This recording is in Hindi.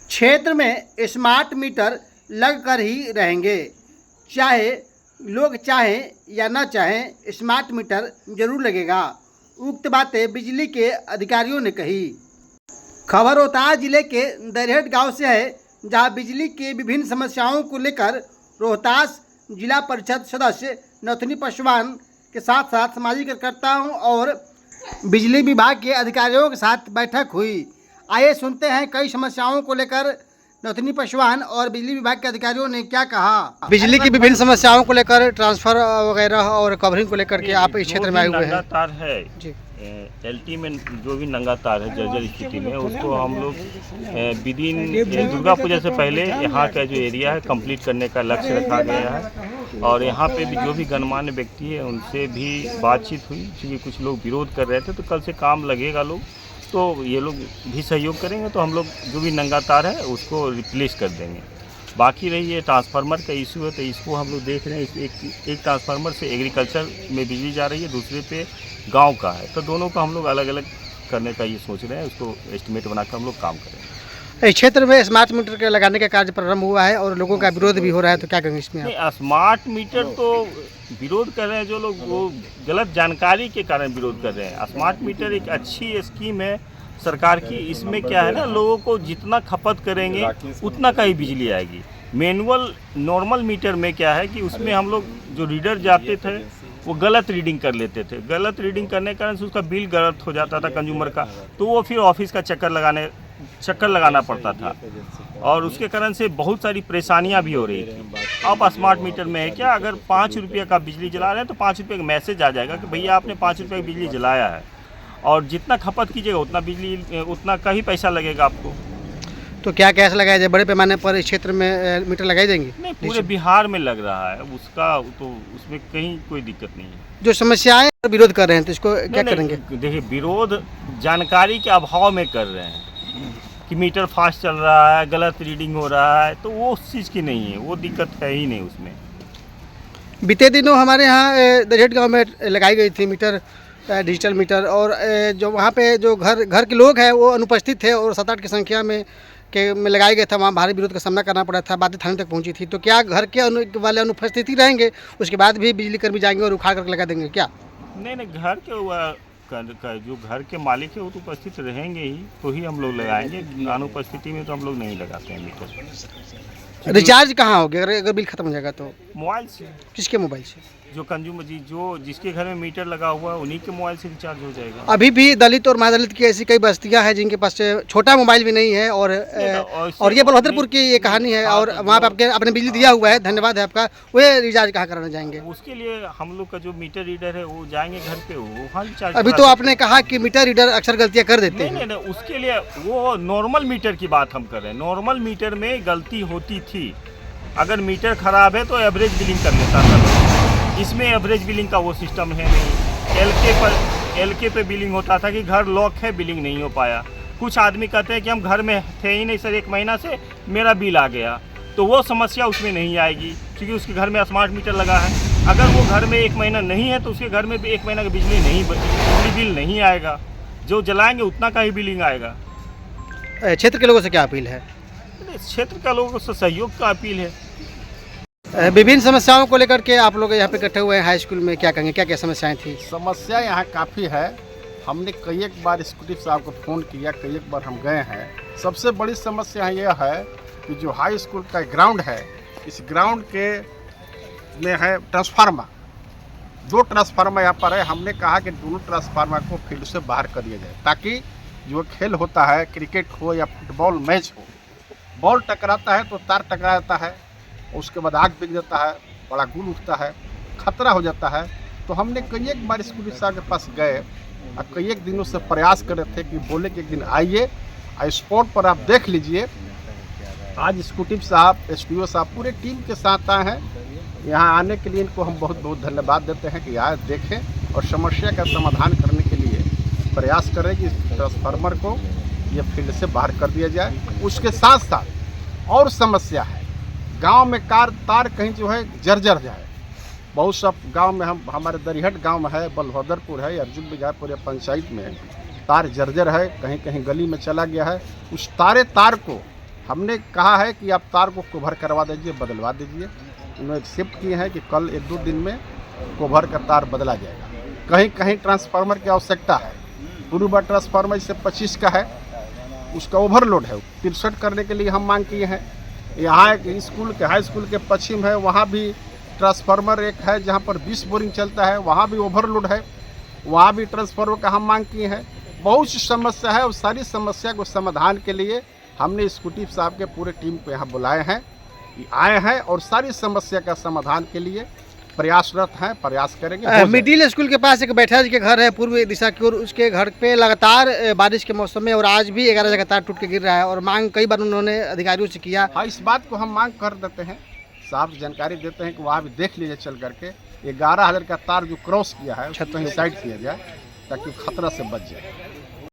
क्षेत्र में स्मार्ट मीटर लगकर ही रहेंगे, चाहे लोग चाहें या न चाहें स्मार्ट मीटर जरूर लगेगा। उक्त बातें बिजली के अधिकारियों ने कही। खबर रोहतास जिले के दरहेट गांव से है, जहां बिजली की विभिन्न समस्याओं को लेकर रोहतास जिला परिषद सदस्य नथुनी पासवान के साथ साथ सामाजिक कार्यकर्ताओं और बिजली विभाग के अधिकारियों के साथ बैठक हुई। आइए सुनते हैं कई समस्याओं को लेकर नथुनी पासवान और बिजली विभाग के अधिकारियों ने क्या कहा। बिजली की विभिन्न समस्याओं को लेकर, ट्रांसफर वगैरह और कवरिंग को लेकर के आप इस क्षेत्र में आए हुए हैं। तार है जी, एलटी में जो भी नंगा तार है जर्जर स्थिति में, उसको हम लोग विदिन दुर्गा पूजा से पहले यहाँ का जो एरिया है कंप्लीट करने का लक्ष्य रखा गया है। और यहाँ पे भी जो भी गणमान्य व्यक्ति है उनसे भी बातचीत हुई, क्योंकि कुछ लोग विरोध कर रहे थे, तो कल से काम लगेगा लोग, तो ये लोग भी सहयोग करेंगे, तो हम लोग जो भी नंगा तार है उसको रिप्लेस कर देंगे। बाकी रही ये ट्रांसफार्मर का इशू है, तो इसको हम लोग देख रहे हैं। एक ट्रांसफार्मर से एग्रीकल्चर में बिजली जा रही है, दूसरे पे गांव का है, तो दोनों का हम लोग अलग अलग करने का ये सोच रहे हैं। उसको एस्टिमेट बनाकर हम लोग काम करेंगे। इस क्षेत्र में स्मार्ट मीटर के लगाने का कार्य प्रारंभ हुआ है और लोगों का विरोध भी हो रहा है, तो क्या कहेंगे इसमें आप? स्मार्ट मीटर तो विरोध कर रहे हैं जो लोग, वो गलत जानकारी के कारण विरोध कर रहे हैं। स्मार्ट मीटर एक अच्छी स्कीम है सरकार की। इसमें क्या है ना, लोगों को जितना खपत करेंगे उतना का ही बिजली आएगी। मैनुअल नॉर्मल मीटर में क्या है कि उसमें हम लोग जो रीडर जाते थे वो गलत रीडिंग कर लेते थे। गलत रीडिंग करने के कारण से उसका बिल गलत हो जाता था कंज्यूमर का, तो वो फिर ऑफिस का चक्कर लगाना पड़ता था, और उसके कारण से बहुत सारी परेशानियां भी हो रही थी। अब स्मार्ट मीटर में है क्या, अगर 5 रुपये का बिजली जला रहे हैं तो 5 रुपये का मैसेज आ जाएगा कि भैया आपने 5 रुपये की बिजली जलाया है, और जितना खपत कीजिएगा उतना का ही पैसा लगेगा आपको। तो क्या कैसे लगाया जाए? बड़े पैमाने पर इस क्षेत्र में मीटर लगाए जाएंगे? नहीं, पूरे बिहार में लग रहा है उसका, तो उसमें कहीं कोई दिक्कत नहीं है। जो समस्याएं विरोध कर रहे हैं, तो इसको क्या करेंगे? देखिए, विरोध जानकारी के अभाव में कर रहे हैं कि मीटर फास्ट चल रहा है, गलत रीडिंग हो रहा है, तो वो उस चीज़ की नहीं है, वो दिक्कत है ही नहीं उसमें। बीते दिनों हमारे यहाँ दरहेट गांव में लगाई गई थी मीटर, डिजिटल मीटर, और जो वहाँ पे जो घर के लोग हैं वो अनुपस्थित थे और 7-8 की संख्या में लगाया गया था। वहाँ भारी विरोध का सामना करना पड़ा था, बातें थाने तक पहुँची थी। तो क्या घर के वाले अनुपस्थित ही रहेंगे, उसके बाद भी बिजली कर्मी जाएंगे और उखाड़ कर लगा देंगे क्या? नहीं, घर के जो घर के मालिक है वो तो उपस्थित रहेंगे ही, तो ही हम लोग लगाएंगे। अनुपस्थिति में तो हम लोग नहीं लगाते हैं मीटर। रिचार्ज कहाँ होगा अगर बिल खत्म हो जाएगा तो? मोबाइल से। किसके मोबाइल से? जो कंज्यूमर जिसके घर में मीटर लगा हुआ है उन्हीं के मोबाइल से रिचार्ज हो जाएगा। अभी भी दलित और महादलित की ऐसी कई बस्तियां हैं जिनके पास छोटा मोबाइल भी नहीं है, और ये बलभद्रपुर की ये कहानी है, और वहाँ पे आपने बिजली दिया हुआ है, धन्यवाद है आपका। वो रिचार्ज कहाँ कराने जाएंगे? उसके लिए हम लोग का जो मीटर रीडर है वो जाएंगे घर पे, वहाँ रिचार्ज। अभी तो आपने कहा कि मीटर रीडर अक्सर गलतियाँ कर देते हैं। नहीं, उसके लिए वो नॉर्मल मीटर की बात हम कर रहे हैं। नॉर्मल मीटर में गलती होती थी, अगर मीटर खराब है तो एवरेज बिलिंग कर लेता था। इसमें एवरेज बिलिंग का वो सिस्टम है नहीं। एलके पे बिलिंग होता था कि घर लॉक है, बिलिंग नहीं हो पाया। कुछ आदमी कहते हैं कि हम घर में थे ही नहीं सर, 1 महीना से मेरा बिल आ गया, तो वो समस्या उसमें नहीं आएगी, क्योंकि उसके घर में स्मार्ट मीटर लगा है। अगर वो घर में 1 महीना नहीं है तो उसके घर में भी 1 महीना का बिजली बिल नहीं आएगा। जो जलाएंगे उतना का ही बिलिंग आएगा। क्षेत्र के लोगों से क्या अपील है? क्षेत्र के लोगों से सहयोग का अपील है। विभिन्न समस्याओं को लेकर के आप लोग यहाँ पे इकट्ठे हुए हैं हाई स्कूल में, क्या कहेंगे, क्या क्या समस्याएं थी? समस्या यहाँ काफ़ी है। हमने कई एक बार स्कूटी साहब को फ़ोन किया, कई एक बार हम गए हैं। सबसे बड़ी समस्या यह है कि जो हाई स्कूल का ग्राउंड है, इस ग्राउंड के में है ट्रांसफार्मर, 2 ट्रांसफार्मर यहाँ पर है। हमने कहा कि दोनों ट्रांसफार्मर को फील्ड से बाहर कर दिया जाए, ताकि जो खेल होता है, क्रिकेट हो या फुटबॉल मैच हो, बॉल टकराता है तो तार टकरा जाता है, उसके बाद आग बिक जाता है, बड़ा गुल उठता है, खतरा हो जाता है। तो हमने कई एक बार स्कूटी साहब के पास गए और कई एक दिनों से प्रयास कर रहे थे कि बोले कि एक दिन आइए, स्पॉट पर आप देख लीजिए। आज स्कूटी साहब, SPO साहब पूरे टीम के साथ आए हैं। यहाँ आने के लिए इनको हम बहुत बहुत धन्यवाद देते हैं कि आए, देखें और समस्या का समाधान करने के लिए प्रयास करें कि ट्रांसफार्मर को ये फील्ड से बाहर कर दिया जाए। उसके साथ साथ और समस्या है, गांव में तार कहीं जो है जर्जर जाए। बहुत सब गांव में हमारे दरहेट गांव में है, बलभद्रपुर है, अर्जुन बिजापुर पंचायत में तार जर्जर है, कहीं कहीं गली में चला गया है। उस तार को हमने कहा है कि आप तार को कवर करवा दीजिए, बदलवा दीजिए। उन्होंने एक्सेप्ट किए हैं कि कल 1-2 दिन में कवर का तार बदला जाएगा। कहीं कहीं ट्रांसफार्मर की आवश्यकता है, पूर्व ट्रांसफार्मर जैसे 25 का है, उसका ओवरलोड है, 63 करने के लिए हम मांग किए हैं। यहाँ एक स्कूल के हाई स्कूल के पश्चिम है, वहाँ भी ट्रांसफार्मर एक है जहाँ पर 20 बोरिंग चलता है, वहाँ भी ओवरलोड है, वहाँ भी ट्रांसफार्मर का हम मांग किए हैं। बहुत सी समस्या है और सारी समस्या को समाधान के लिए हमने एग्जीक्यूटिव साहब के पूरे टीम को यहाँ बुलाए हैं, आए हैं और सारी समस्या का समाधान के लिए प्रयासरत हैं, प्रयास करेंगे। हो जाएगा। मिडिल स्कूल के पास एक बैठा जी के घर है पूर्व दिशा की ओर, उसके घर पे लगातार बारिश के मौसम में और आज भी 11 जगह तार टूट के गिर रहा है और मांग कई बार उन्होंने अधिकारियों से किया। हाँ, इस बात को हम मांग कर देते हैं, साहब जानकारी देते हैं कि वहाँ भी देख लीजिए चल करके 11,000 का तार जो क्रॉस किया है उसको कहीं साइड किया जाए ताकि खतरा से बच जाए।